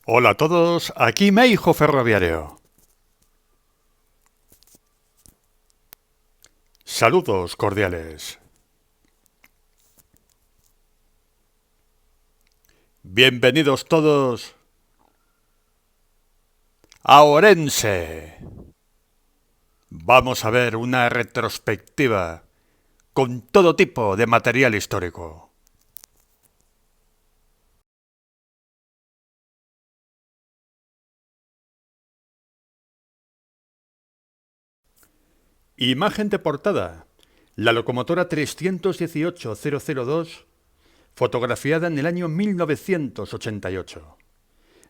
Hola a todos, aquí Meijo Ferroviario. Saludos cordiales. Bienvenidos todos a Orense. Vamos a ver una retrospectiva con todo tipo de material histórico. Imagen de portada. La locomotora 318-002, fotografiada en el año 1988.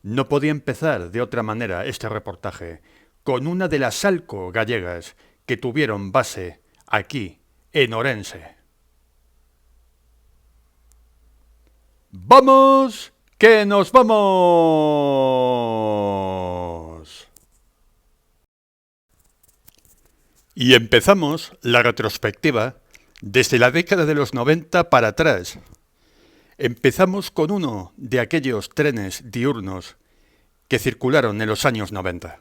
No podía empezar de otra manera este reportaje con una de las Alco gallegas que tuvieron base aquí, en Orense. ¡Vamos! ¡Que nos vamos! Y empezamos la retrospectiva desde la década de los 90 para atrás. Empezamos con uno de aquellos trenes diurnos que circularon en los años 90.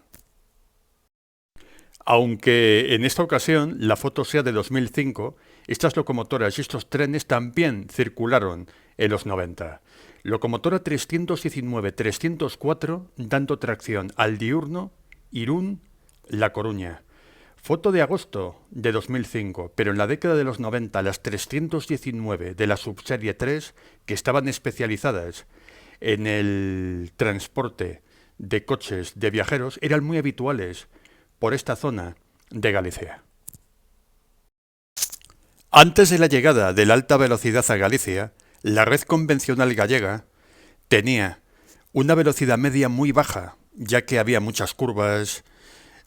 Aunque en esta ocasión la foto sea de 2005, estas locomotoras y estos trenes también circularon en los 90. Locomotora 319-304 dando tracción al diurno Irún-La Coruña. Foto de agosto de 2005, pero en la década de los 90 las 319 de la subserie 3, que estaban especializadas en el transporte de coches de viajeros, eran muy habituales por esta zona de Galicia. Antes de la llegada de la alta velocidad a Galicia, la red convencional gallega tenía una velocidad media muy baja, ya que había muchas curvas,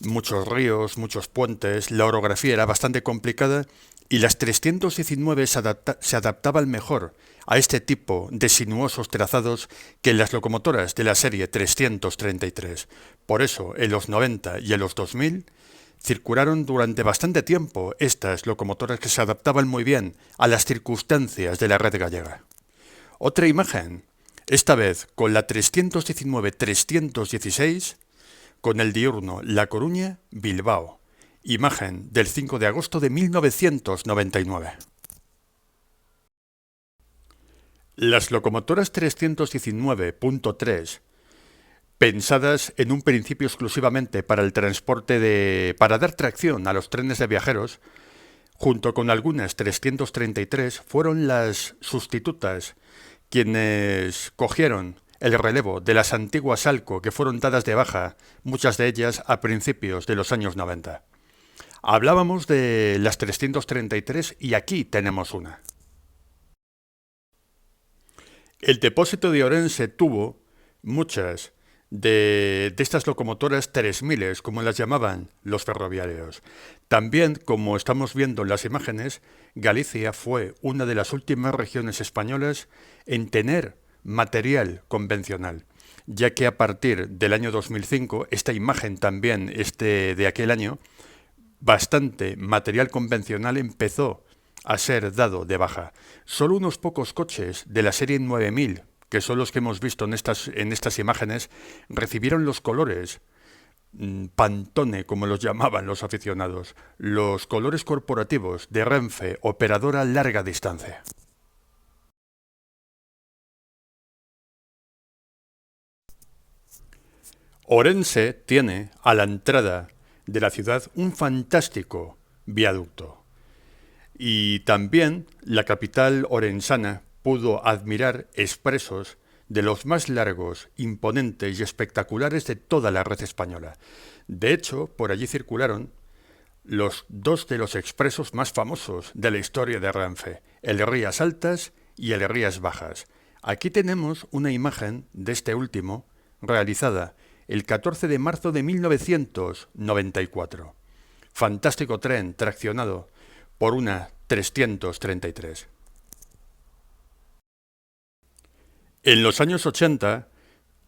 muchos ríos, muchos puentes, la orografía era bastante complicada y las 319 se adaptaban mejor a este tipo de sinuosos trazados que las locomotoras de la serie 333. Por eso, en los 90 y en los 2000, circularon durante bastante tiempo estas locomotoras que se adaptaban muy bien a las circunstancias de la red gallega. Otra imagen, esta vez con la 319-316, con el diurno La Coruña-Bilbao. Imagen del 5 de agosto de 1999. Las locomotoras 319.3, pensadas en un principio exclusivamente para el transporte para dar tracción a los trenes de viajeros, junto con algunas 333, fueron las sustitutas quienes cogieron el relevo de las antiguas Alco que fueron dadas de baja, muchas de ellas a principios de los años 90. Hablábamos de las 333 y aquí tenemos una. El depósito de Orense tuvo muchas de estas locomotoras 3000, como las llamaban los ferroviarios. También, como estamos viendo en las imágenes, Galicia fue una de las últimas regiones españolas en tener material convencional, ya que a partir del año 2005, esta imagen también de aquel año, bastante material convencional empezó a ser dado de baja. Solo unos pocos coches de la serie 9000, que son los que hemos visto en estas imágenes, recibieron los colores Pantone, como los llamaban los aficionados, los colores corporativos de Renfe, operadora larga distancia. Orense tiene a la entrada de la ciudad un fantástico viaducto. Y también la capital orensana pudo admirar expresos de los más largos, imponentes y espectaculares de toda la red española. De hecho, por allí circularon dos de los expresos más famosos de la historia de Renfe, el Rías Altas y el Rías Bajas. Aquí tenemos una imagen de este último, realizada el 14 de marzo de 1994. Fantástico tren traccionado por una 333. En los años 80,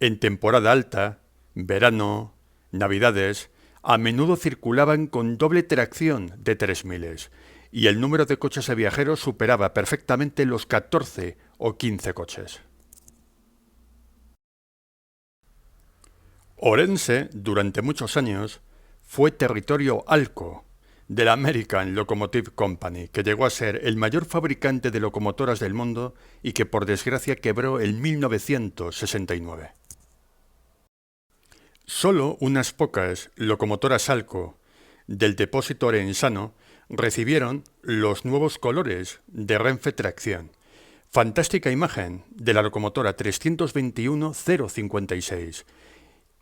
en temporada alta, verano, navidades, a menudo circulaban con doble tracción de 3000 y el número de coches de viajeros superaba perfectamente los 14 o 15 coches. Orense, durante muchos años, fue territorio ALCO de la American Locomotive Company, que llegó a ser el mayor fabricante de locomotoras del mundo y que por desgracia quebró en 1969. Solo unas pocas locomotoras ALCO del depósito orensano recibieron los nuevos colores de Renfe Tracción. Fantástica imagen de la locomotora 321-056,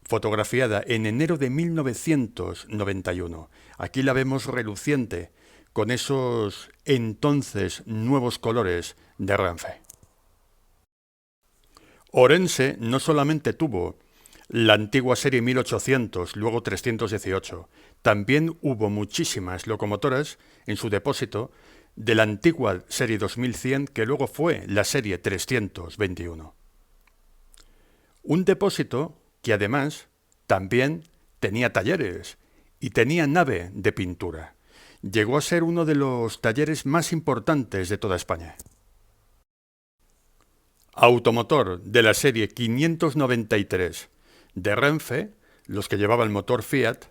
fotografiada en enero de 1991. Aquí la vemos reluciente con esos entonces nuevos colores de Renfe. Orense no solamente tuvo la antigua serie 1800, luego 318, también hubo muchísimas locomotoras en su depósito de la antigua serie 2100, que luego fue la serie 321. Un depósito que además también tenía talleres y tenía nave de pintura. Llegó a ser uno de los talleres más importantes de toda España. Automotor de la serie 593 de Renfe, los que llevaban motor Fiat,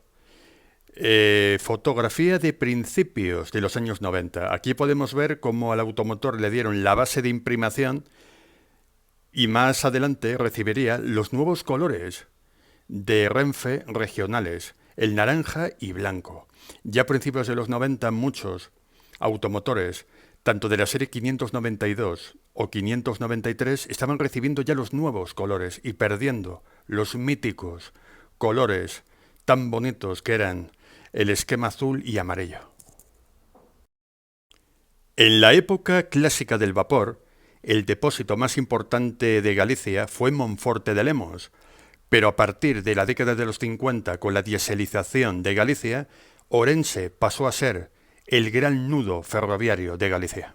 fotografía de principios de los años 90. Aquí podemos ver cómo al automotor le dieron la base de imprimación y más adelante recibiría los nuevos colores de Renfe regionales, el naranja y blanco. Ya a principios de los 90 muchos automotores, tanto de la serie 592 o 593, estaban recibiendo ya los nuevos colores y perdiendo los míticos colores tan bonitos que eran el esquema azul y amarillo. En la época clásica del vapor, el depósito más importante de Galicia fue Monforte de Lemos, pero a partir de la década de los 50, con la dieselización de Galicia, Orense pasó a ser el gran nudo ferroviario de Galicia.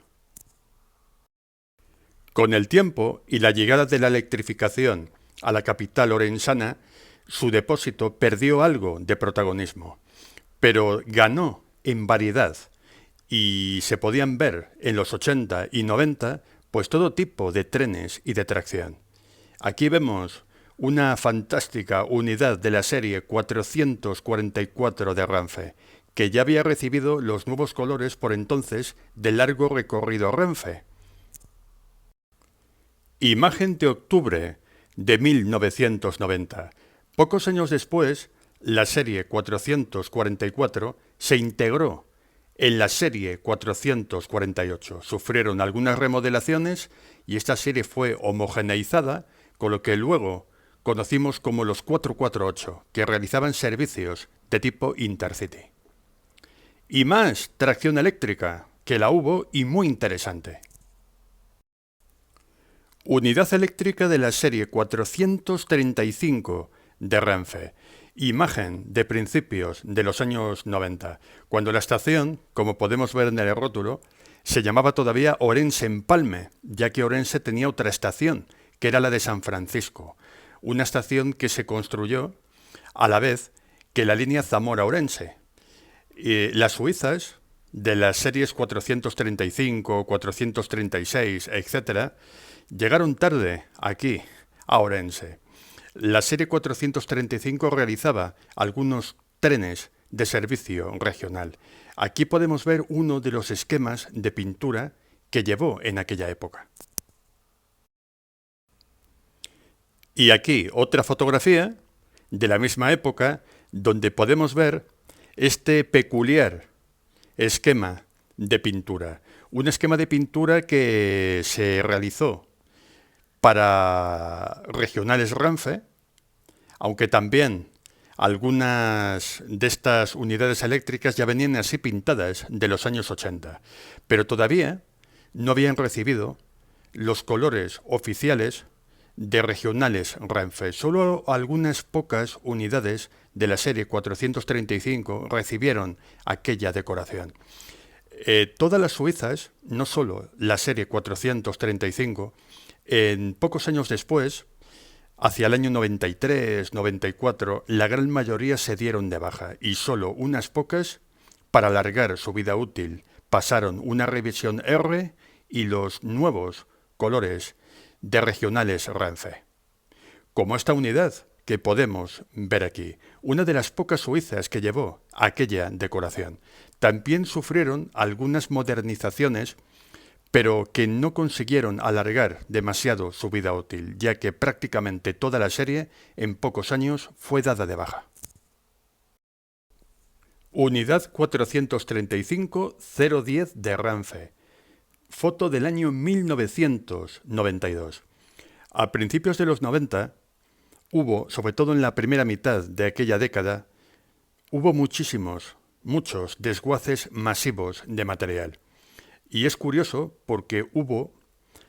Con el tiempo y la llegada de la electrificación a la capital orensana, su depósito perdió algo de protagonismo, pero ganó en variedad y se podían ver en los 80 y 90 pues todo tipo de trenes y de tracción. Aquí vemos una fantástica unidad de la serie 444 de Renfe, que ya había recibido los nuevos colores por entonces del largo recorrido Renfe. Imagen de octubre de 1990. Pocos años después, la serie 444 se integró en la serie 448. Sufrieron algunas remodelaciones y esta serie fue homogeneizada con lo que luego conocimos como los 448, que realizaban servicios de tipo Intercity. Y más tracción eléctrica, que la hubo y muy interesante. Unidad eléctrica de la serie 435 de Renfe. Imagen de principios de los años 90, cuando la estación, como podemos ver en el rótulo, se llamaba todavía Orense Empalme, ya que Orense tenía otra estación, que era la de San Francisco, una estación que se construyó a la vez que la línea Zamora-Orense. Las suizas, de las series 435, 436, etc., llegaron tarde aquí, a Orense. La serie 435 realizaba algunos trenes de servicio regional. Aquí podemos ver uno de los esquemas de pintura que llevó en aquella época. Y aquí otra fotografía de la misma época donde podemos ver este peculiar esquema de pintura. Un esquema de pintura que se realizó para regionales Renfe, aunque también algunas de estas unidades eléctricas ya venían así pintadas de los años 80, pero todavía no habían recibido los colores oficiales de regionales Renfe. Solo algunas pocas unidades de la serie 435 recibieron aquella decoración. Todas las suizas, no solo la serie 435, en pocos años después, hacia el año 93, 94, la gran mayoría se dieron de baja y solo unas pocas, para alargar su vida útil, pasaron una revisión R y los nuevos colores de regionales Renfe. Como esta unidad que podemos ver aquí, una de las pocas suizas que llevó aquella decoración. También sufrieron algunas modernizaciones, pero que no consiguieron alargar demasiado su vida útil, ya que prácticamente toda la serie en pocos años fue dada de baja. Unidad 435-010 de Renfe. Foto del año 1992. A principios de los 90 hubo, sobre todo en la primera mitad de aquella década, hubo muchos desguaces masivos de material. Y es curioso porque hubo,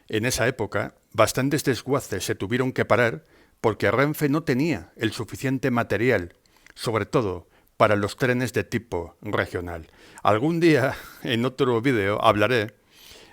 en esa época, bastantes desguaces se tuvieron que parar porque Renfe no tenía el suficiente material, sobre todo para los trenes de tipo regional. Algún día, en otro vídeo, hablaré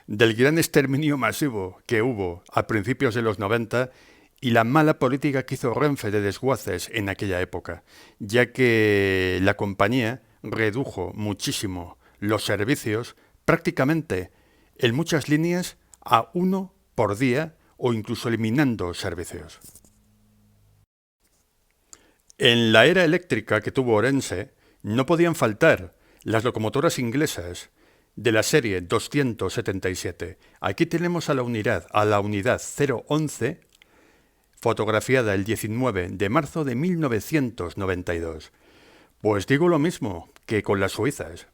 del gran exterminio masivo que hubo a principios de los 90 y la mala política que hizo Renfe de desguaces en aquella época, ya que la compañía redujo muchísimo los servicios, prácticamente en muchas líneas a uno por día o incluso eliminando servicios. En la era eléctrica que tuvo Orense no podían faltar las locomotoras inglesas de la serie 277. Aquí tenemos a la unidad 011, fotografiada el 19 de marzo de 1992. Pues digo lo mismo que con las suizas.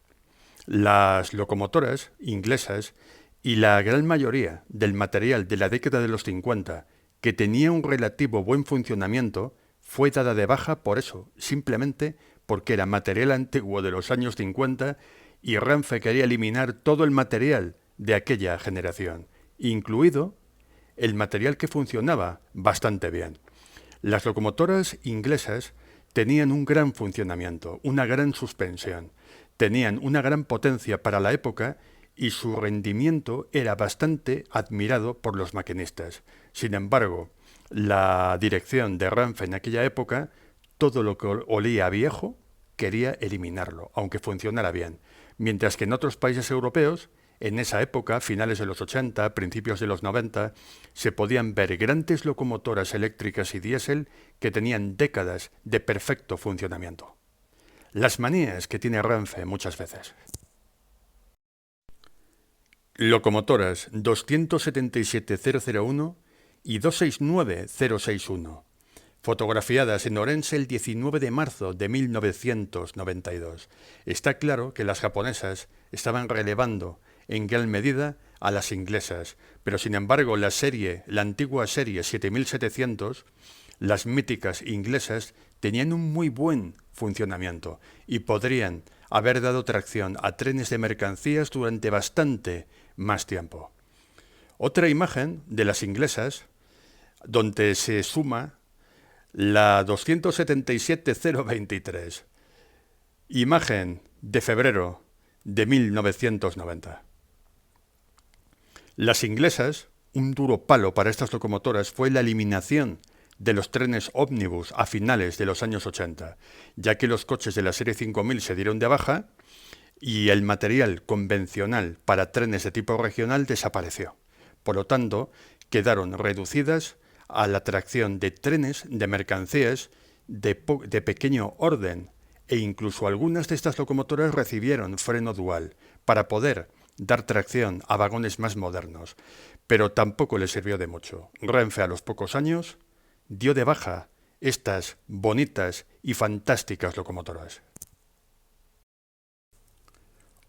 Las locomotoras inglesas y la gran mayoría del material de la década de los 50, que tenía un relativo buen funcionamiento, fue dada de baja por eso, simplemente porque era material antiguo de los años 50 y Renfe quería eliminar todo el material de aquella generación, incluido el material que funcionaba bastante bien. Las locomotoras inglesas tenían un gran funcionamiento, una gran suspensión, tenían una gran potencia para la época y su rendimiento era bastante admirado por los maquinistas. Sin embargo, la dirección de Renfe en aquella época, todo lo que olía a viejo, quería eliminarlo, aunque funcionara bien. Mientras que en otros países europeos, en esa época, finales de los 80, principios de los 90, se podían ver grandes locomotoras eléctricas y diésel que tenían décadas de perfecto funcionamiento. Las manías que tiene Renfe muchas veces. Locomotoras 277-001 y 269-061, fotografiadas en Orense el 19 de marzo de 1992. Está claro que las japonesas estaban relevando en gran medida a las inglesas, pero sin embargo la antigua serie 7700, las míticas inglesas, tenían un muy buen funcionamiento y podrían haber dado tracción a trenes de mercancías durante bastante más tiempo. Otra imagen de las inglesas, donde se suma la 277-023, imagen de febrero de 1990. Las inglesas, un duro palo para estas locomotoras fue la eliminación de los trenes ómnibus a finales de los años 80, ya que los coches de la serie 5000 se dieron de baja y el material convencional para trenes de tipo regional desapareció. Por lo tanto, quedaron reducidas a la tracción de trenes de mercancías de pequeño orden e incluso algunas de estas locomotoras recibieron freno dual para poder dar tracción a vagones más modernos, pero tampoco les sirvió de mucho. Renfe a los pocos años dio de baja estas bonitas y fantásticas locomotoras.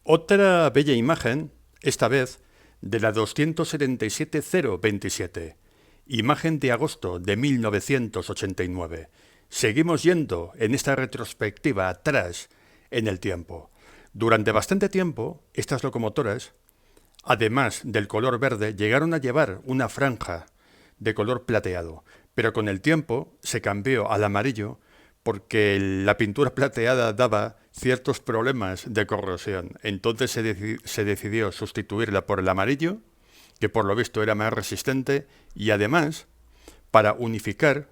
Otra bella imagen, esta vez de la 277-027, imagen de agosto de 1989. Seguimos yendo en esta retrospectiva atrás en el tiempo. Durante bastante tiempo, estas locomotoras, además del color verde, llegaron a llevar una franja de color plateado, pero con el tiempo se cambió al amarillo porque la pintura plateada daba ciertos problemas de corrosión. Entonces se decidió sustituirla por el amarillo, que por lo visto era más resistente, y además, para unificar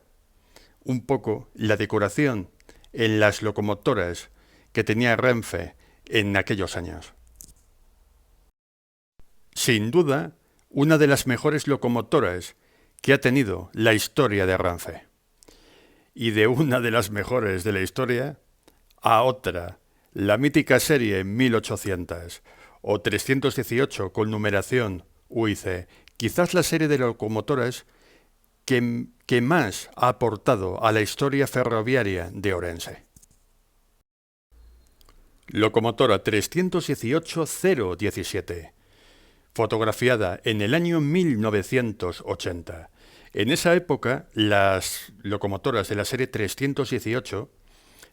un poco la decoración en las locomotoras que tenía Renfe en aquellos años. Sin duda, una de las mejores locomotoras que ha tenido la historia de Renfe. y de una de las mejores de la historia a otra, la mítica serie 1800 o 318 con numeración U y C, quizás la serie de locomotoras que más ha aportado a la historia ferroviaria de Orense. Locomotora 318-017, fotografiada en el año 1980. En esa época, las locomotoras de la serie 318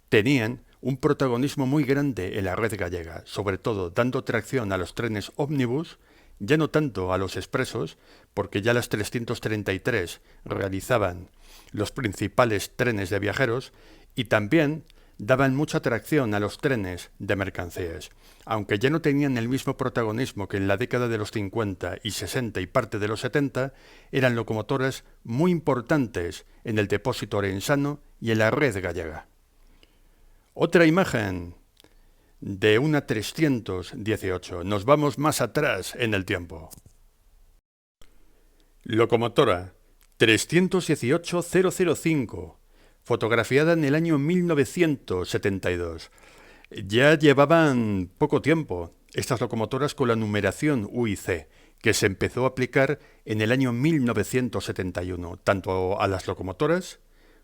tenían un protagonismo muy grande en la red gallega, sobre todo dando tracción a los trenes ómnibus, ya no tanto a los expresos, porque ya las 333 realizaban los principales trenes de viajeros y también daban mucha tracción a los trenes de mercancías, aunque ya no tenían el mismo protagonismo que en la década de los 50 y 60 y parte de los 70, eran locomotoras muy importantes en el depósito orensano y en la red gallega. Otra imagen de una 318. Nos vamos más atrás en el tiempo. Locomotora 318-005, fotografiada en el año 1972. Ya llevaban poco tiempo estas locomotoras con la numeración U y C, que se empezó a aplicar en el año 1971, tanto a las locomotoras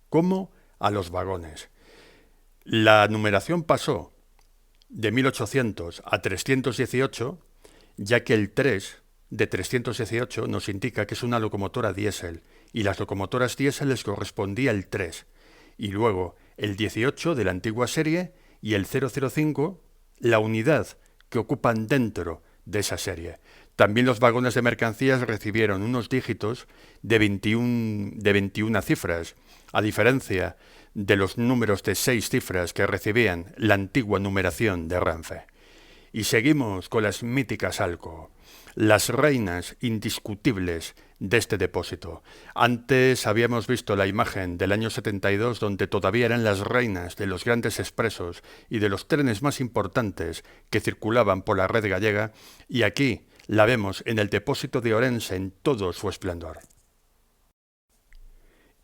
como a los vagones. La numeración pasó de 1800 a 318, ya que el 3 de 318 nos indica que es una locomotora diésel, y las locomotoras diésel les correspondía el 3, y luego el 18 de la antigua serie y el 005, la unidad que ocupan dentro de esa serie. También los vagones de mercancías recibieron unos dígitos de 21 cifras, a diferencia de los números de 6 cifras que recibían la antigua numeración de Renfe. Y seguimos con las míticas Alco, las reinas indiscutibles de este depósito. Antes habíamos visto la imagen del año 72 donde todavía eran las reinas de los grandes expresos y de los trenes más importantes que circulaban por la red gallega, y aquí la vemos en el depósito de Orense en todo su esplendor.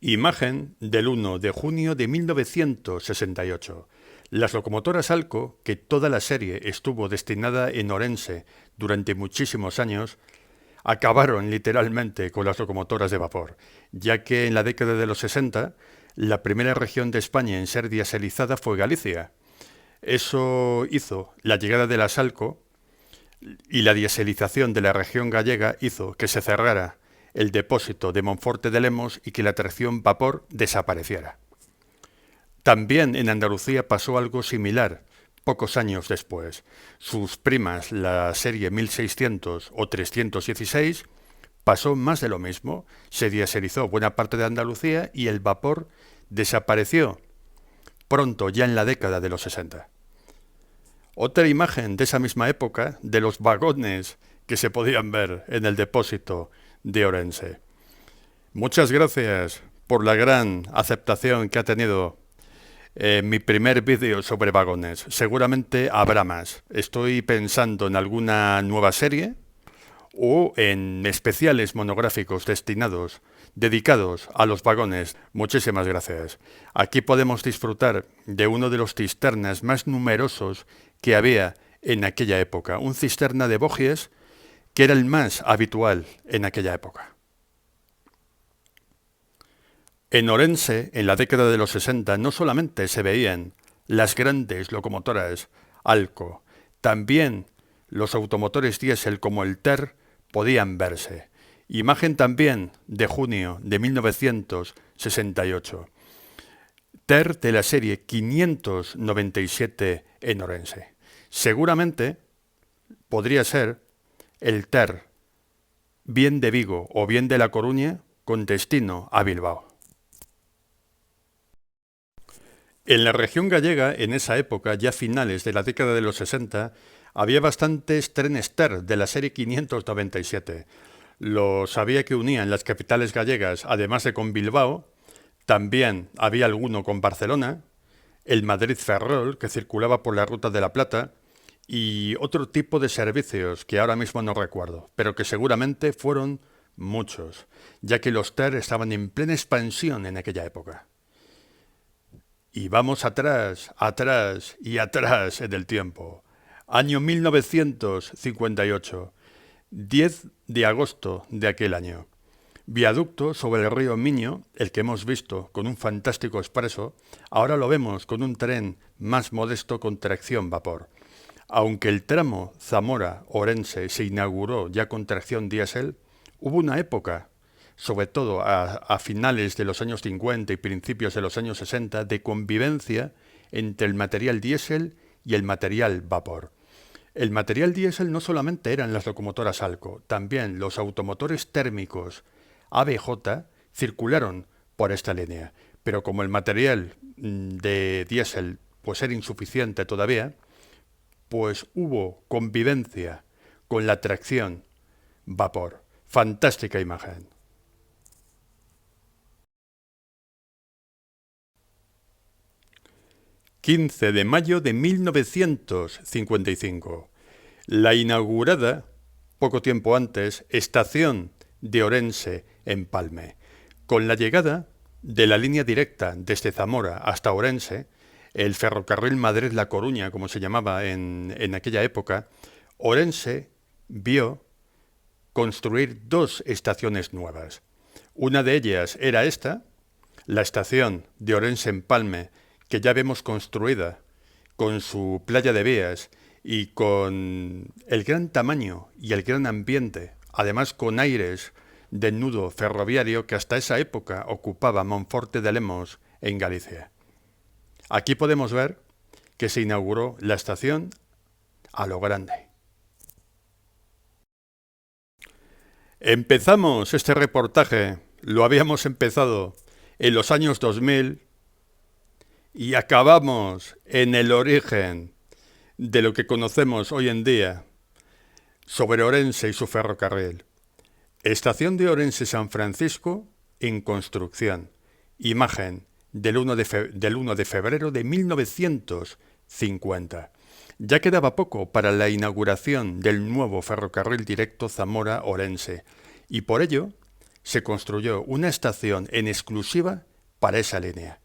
Imagen del 1 de junio de 1968. Las locomotoras Alco, que toda la serie estuvo destinada en Orense durante muchísimos años, acabaron literalmente con las locomotoras de vapor, ya que en la década de los 60 la primera región de España en ser dieselizada fue Galicia. Eso hizo la llegada de las Alco, y la dieselización de la región gallega hizo que se cerrara el depósito de Monforte de Lemos y que la tracción vapor desapareciera. También en Andalucía pasó algo similar pocos años después. Sus primas, la serie 1600 o 316, pasó más de lo mismo. Se dieselizó buena parte de Andalucía y el vapor desapareció pronto, ya en la década de los 60. Otra imagen de esa misma época, de los vagones que se podían ver en el depósito de Orense. Muchas gracias por la gran aceptación que ha tenido mi primer vídeo sobre vagones. Seguramente habrá más. Estoy pensando en alguna nueva serie o en especiales monográficos dedicados a los vagones. Muchísimas gracias. Aquí podemos disfrutar de uno de los cisternas más numerosos que había en aquella época. Un cisterna de bogies que era el más habitual en aquella época. En Orense, en la década de los 60, no solamente se veían las grandes locomotoras Alco, también los automotores diésel como el TER podían verse. Imagen también de junio de 1968. TER de la serie 597 en Orense. Seguramente podría ser el TER bien de Vigo o bien de La Coruña con destino a Bilbao. En la región gallega, en esa época, ya finales de la década de los 60, había bastantes trenes TER de la serie 597. Los había que unían las capitales gallegas, además de con Bilbao. También había alguno con Barcelona, el Madrid Ferrol, que circulaba por la Ruta de la Plata, y otro tipo de servicios que ahora mismo no recuerdo, pero que seguramente fueron muchos, ya que los TER estaban en plena expansión en aquella época. Y vamos atrás, atrás y atrás en el tiempo. Año 1958, 10 de agosto de aquel año. Viaducto sobre el río Miño, el que hemos visto con un fantástico expreso, ahora lo vemos con un tren más modesto con tracción vapor. Aunque el tramo Zamora-Orense se inauguró ya con tracción diésel, hubo una época, sobre todo a finales de los años 50 y principios de los años 60, de convivencia entre el material diésel y el material vapor. El material diésel no solamente eran las locomotoras ALCO, también los automotores térmicos ABJ circularon por esta línea, pero como el material de diésel pues era insuficiente todavía, pues hubo convivencia con la tracción vapor. Fantástica imagen. ...15 de mayo de 1955... la inaugurada, poco tiempo antes, estación de Orense en Palme. Con la llegada de la línea directa desde Zamora hasta Orense, el ferrocarril Madrid-La Coruña, como se llamaba en aquella época, Orense vio construir 2 estaciones nuevas. Una de ellas era esta, la estación de Orense en Palme, que ya vemos construida con su playa de vías y con el gran tamaño y el gran ambiente, además con aires del nudo ferroviario que hasta esa época ocupaba Monforte de Lemos en Galicia. Aquí podemos ver que se inauguró la estación a lo grande. Empezamos este reportaje, lo habíamos empezado en los años 2000 y acabamos en el origen de lo que conocemos hoy en día sobre Orense y su ferrocarril. Estación de Orense San Francisco en construcción. Imagen del 1 de febrero de 1950. Ya quedaba poco para la inauguración del nuevo ferrocarril directo Zamora-Orense y por ello se construyó una estación en exclusiva para esa línea.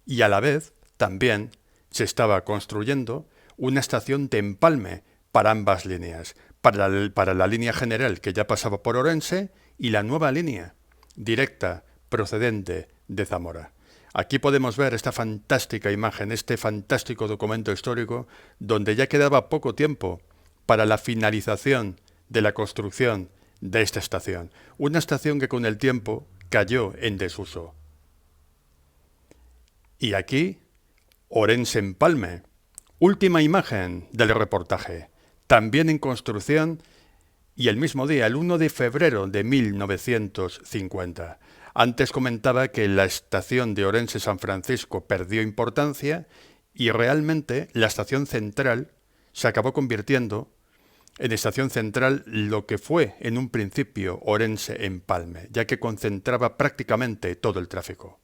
Y a la vez también se estaba construyendo una estación de empalme para ambas líneas, para la línea general que ya pasaba por Orense y la nueva línea directa procedente de Zamora. Aquí podemos ver esta fantástica imagen, este fantástico documento histórico donde ya quedaba poco tiempo para la finalización de la construcción de esta estación. Una estación que con el tiempo cayó en desuso. Y aquí, Orense en Palme. Última imagen del reportaje. También en construcción y el mismo día, el 1 de febrero de 1950. Antes comentaba que la estación de Orense San Francisco perdió importancia y realmente la estación central se acabó convirtiendo en estación central lo que fue en un principio Orense en Palme, ya que concentraba prácticamente todo el tráfico.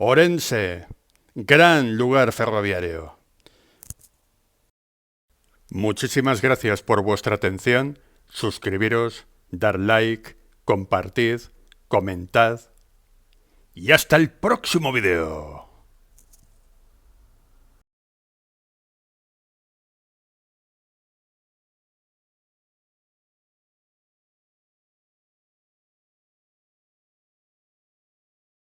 Orense, gran lugar ferroviario. Muchísimas gracias por vuestra atención, suscribiros, dar like, compartid, comentad y hasta el próximo vídeo.